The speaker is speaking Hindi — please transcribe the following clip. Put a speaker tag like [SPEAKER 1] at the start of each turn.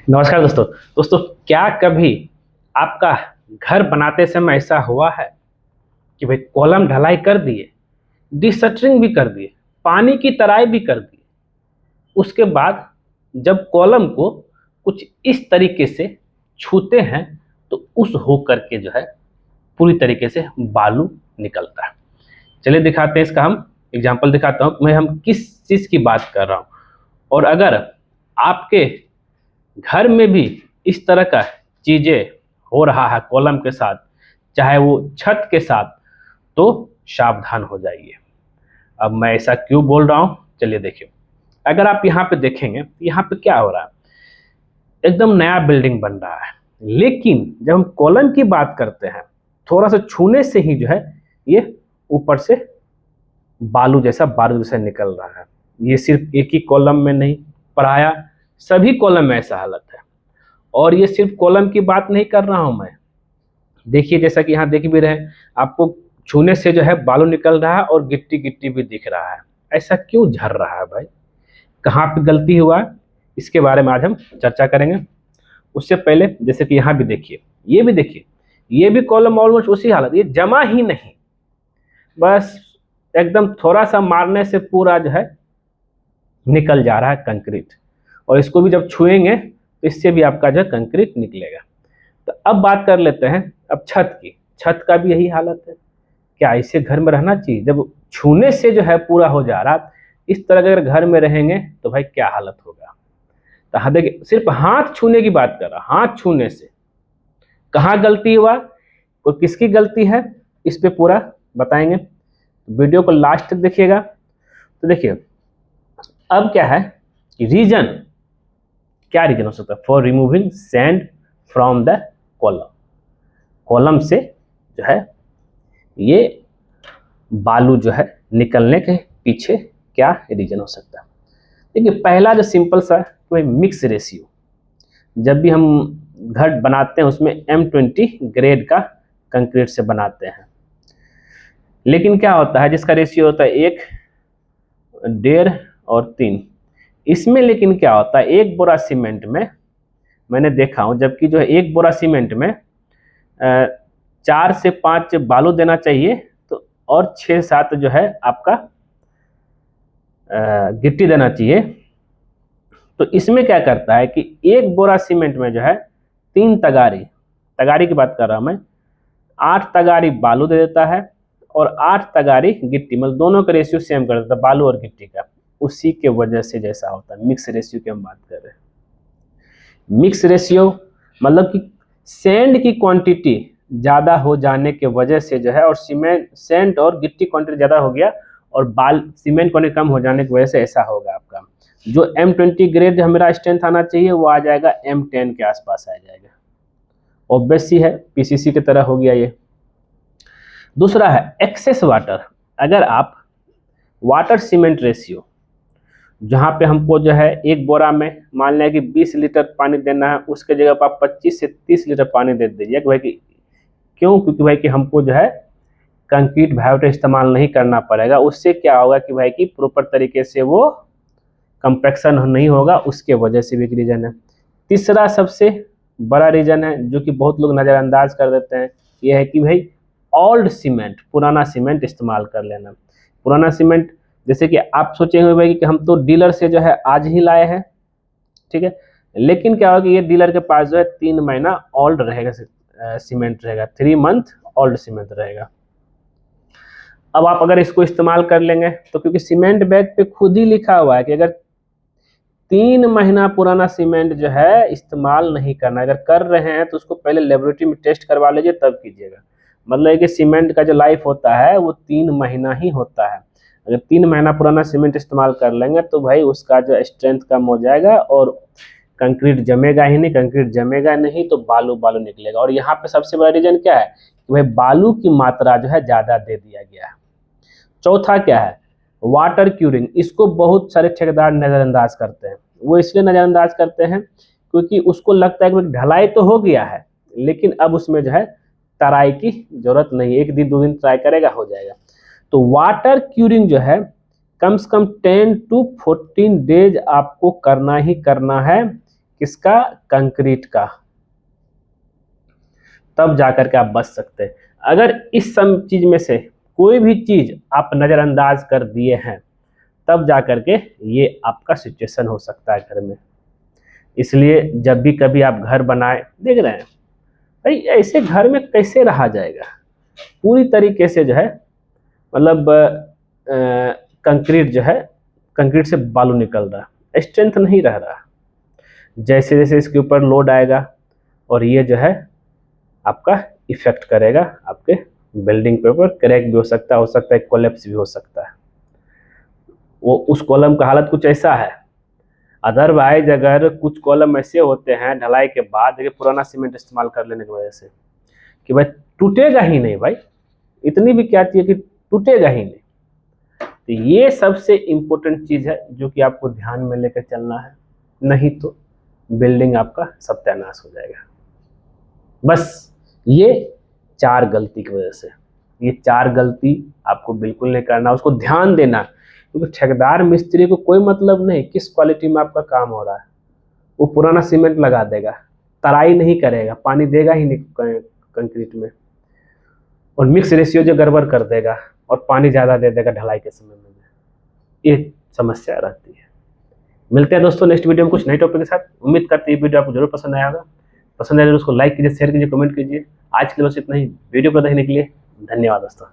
[SPEAKER 1] नमस्कार दोस्तों। क्या कभी आपका घर बनाते समय ऐसा हुआ है कि भाई कॉलम ढलाई कर दिए, डिशटरिंग भी कर दिए, पानी की तराई भी कर दी, उसके बाद जब कॉलम को कुछ इस तरीके से छूते हैं तो उस होकर के जो है पूरी तरीके से बालू निकलता है। चलिए दिखाते हैं, इसका हम एग्जाम्पल दिखाता हूँ मैं हम किस चीज़ की बात कर रहा हूँ। और अगर आपके घर में भी इस तरह का चीजें हो रहा है कॉलम के साथ, चाहे वो छत के साथ, तो सावधान हो जाइए। अब मैं ऐसा क्यों बोल रहा हूँ, चलिए देखिए। अगर आप यहाँ पे देखेंगे, यहाँ पे क्या हो रहा है, एकदम नया बिल्डिंग बन रहा है, लेकिन जब हम कॉलम की बात करते हैं, थोड़ा सा छूने से ही जो है ये ऊपर से बालू जैसा बारूद जैसा निकल रहा है। ये सिर्फ एक ही कॉलम में नहीं, प्राय सभी कॉलम में ऐसा हालत है। और ये सिर्फ कॉलम की बात नहीं कर रहा हूं मैं, देखिए जैसा कि यहाँ देख भी रहे हैं, आपको छूने से जो है बालू निकल रहा है और गिट्टी गिट्टी भी दिख रहा है। ऐसा क्यों झर रहा है भाई, कहाँ पे गलती हुआ है, इसके बारे में आज हम चर्चा करेंगे। उससे पहले जैसे कि यहाँ भी देखिए, ये भी देखिए, ये भी कॉलम ऑलमोस्ट उसी हालत, ये जमा ही नहीं, बस एकदम थोड़ा सा मारने से पूरा जो है निकल जा रहा है कंक्रीट। और इसको भी जब छुएंगे तो इससे भी आपका जो कंक्रीट निकलेगा। तो अब बात कर लेते हैं अब छत की। छत का भी यही हालत है। क्या ऐसे घर में रहना चाहिए? जब छूने से जो है पूरा हो जा रहा, इस तरह अगर घर में रहेंगे तो भाई क्या हालत होगा। तो हाँ देखिए, सिर्फ हाथ छूने की बात कर रहा, हाथ छूने से कहाँ गलती हुआ, कोई किसकी गलती है, इस पे पूरा बताएंगे। वीडियो को लास्ट तक देखिएगा। तो देखिए अब क्या है कि रीजन, क्या रीजन हो सकता है for removing sand from the column. Column से जो है ये बालू जो है निकलने के पीछे क्या रीजन हो सकता है। देखिए पहला जो सिंपल सा है मिक्स रेशियो। जब भी हम घर बनाते हैं उसमें M20 ग्रेड का कंक्रीट से बनाते हैं, लेकिन क्या होता है जिसका रेशियो होता है 1, 1.5 और 3, इसमें लेकिन क्या होता है एक बोरा सीमेंट में मैंने देखा हूं, जबकि जो है एक बोरा सीमेंट में 4 से 5 बालू देना चाहिए, तो और 6-7 जो है आपका गिट्टी देना चाहिए। तो इसमें क्या करता है कि एक बोरा सीमेंट में जो है 3 तगारी, तगारी की बात कर रहा हूं मैं, 8 तगारी बालू दे देता है और 8 तगारी गिट्टी, मतलब दोनों का रेशियो सेम कर देता है बालू और गिट्टी का। उसी के वजह से जैसा होता है मिक्स रेशियो की हम बात कर रहे हैं। मिक्स रेशियो मतलब कि सैंड की क्वांटिटी ज़्यादा हो जाने के वजह से जो है, और सैंड और गिट्टी क्वांटिटी ज़्यादा हो गया और सीमेंट क्वांटिटी कम हो जाने की वजह से ऐसा होगा। आपका जो M20 ग्रेड मेरा स्ट्रेंथ आना चाहिए वो आ जाएगा M10 के आसपास आ जाएगा। ऑब्वियस ही है, PCC की तरह हो गया ये। दूसरा है एक्सेस वाटर। अगर आप वाटर सीमेंट रेशियो, जहाँ पे हमको जो है एक बोरा में मान लिया कि 20 लीटर पानी देना है, उसके जगह पर आप 25 से 30 लीटर पानी दे दीजिए भाई कि क्यों, क्योंकि भाई कि हमको जो है कंक्रीट वाटर इस्तेमाल नहीं करना पड़ेगा। उससे क्या होगा कि भाई कि प्रॉपर तरीके से वो कंपैक्शन नहीं होगा, उसके वजह से भी एक रीजन है। तीसरा सबसे बड़ा रीजन है जो कि बहुत लोग नज़रअंदाज कर देते हैं, ये है कि भाई ओल्ड सीमेंट, पुराना सीमेंट इस्तेमाल कर लेना। पुराना सीमेंट जैसे कि आप सोचेंगे भाई कि हम तो डीलर से जो है आज ही लाए हैं, ठीक है, लेकिन क्या होगा कि ये डीलर के पास जो है 3 महीना ओल्ड रहेगा सीमेंट रहेगा, 3 मंथ ओल्ड सीमेंट रहेगा। अब आप अगर इसको इस्तेमाल कर लेंगे तो, क्योंकि सीमेंट बैग पे खुद ही लिखा हुआ है कि अगर 3 महीना पुराना सीमेंट जो है इस्तेमाल नहीं करना, अगर कर रहे हैं तो उसको पहले लेबोरेटरी में टेस्ट करवा लीजिए तब कीजिएगा। मतलब कि सीमेंट का जो लाइफ होता है वो 3 महीना ही होता है। अगर 3 महीना पुराना सीमेंट इस्तेमाल कर लेंगे तो भाई उसका जो स्ट्रेंथ कम हो जाएगा और कंक्रीट जमेगा ही नहीं, कंक्रीट जमेगा नहीं तो बालू बालू निकलेगा। और यहाँ पे सबसे बड़ा रीजन क्या है कि भाई बालू की मात्रा जो है ज़्यादा दे दिया गया है। चौथा क्या है, वाटर क्यूरिंग। इसको बहुत सारे ठेकेदार नज़रअंदाज करते हैं। वो इसलिए नज़रअंदाज करते हैं क्योंकि उसको लगता है कि ढलाई तो हो गया है, लेकिन अब उसमें जो है तराई की जरूरत नहीं, 1 दिन 2 दिन ट्राई करेगा हो जाएगा। तो वाटर क्यूरिंग जो है कम से कम 10 to 14 डेज आपको करना ही करना है किसका? कंक्रीट का। तब जाकर के आप बच सकते हैं। अगर इस सब चीज में से कोई भी चीज आप नजरअंदाज कर दिए हैं, तब जाकर के ये आपका सिचुएशन हो सकता है घर में। इसलिए जब भी कभी आप घर बनाए, देख रहे हैं भाई ऐसे घर में कैसे रहा जाएगा? पूरी तरीके से जो है मतलब कंक्रीट जो है, कंक्रीट से बालू निकल रहा, स्ट्रेंथ नहीं रह रहा। जैसे जैसे इसके ऊपर लोड आएगा और ये जो है आपका इफेक्ट करेगा आपके बिल्डिंग के ऊपर। क्रैक भी हो सकता है कोलैप्स भी हो सकता है। वो उस कॉलम का हालत कुछ ऐसा है। अदरवाइज अगर कुछ कॉलम ऐसे होते हैं ढलाई के बाद, देखिए पुराना सीमेंट इस्तेमाल कर लेने की वजह से, कि भाई टूटेगा ही नहीं, भाई इतनी भी क्या चाहिए कि टूटेगा ही नहीं। तो ये सबसे इम्पोर्टेंट चीज है जो कि आपको ध्यान में लेकर चलना है, नहीं तो बिल्डिंग आपका सत्यानाश हो जाएगा। बस ये 4 गलती की वजह से, ये 4 गलती आपको बिल्कुल नहीं करना, उसको ध्यान देना। क्योंकि ठेकेदार मिस्त्री को कोई मतलब नहीं किस क्वालिटी में आपका काम हो रहा है, वो पुराना सीमेंट लगा देगा, तराई नहीं करेगा, पानी देगा ही नहीं कंक्रीट में, और मिक्स रेशियो जो गड़बड़ कर देगा और पानी ज़्यादा दे देगा ढलाई के समय में। ये समस्या रहती है। मिलते हैं दोस्तों नेक्स्ट वीडियो में कुछ नए टॉपिक के साथ। उम्मीद करते हैं ये वीडियो आपको जरूर पसंद आया होगा। पसंद आया तो उसको लाइक कीजिए, शेयर कीजिए, कमेंट कीजिए। आज के लिए बस इतना ही। वीडियो को देखने के लिए धन्यवाद दोस्तों।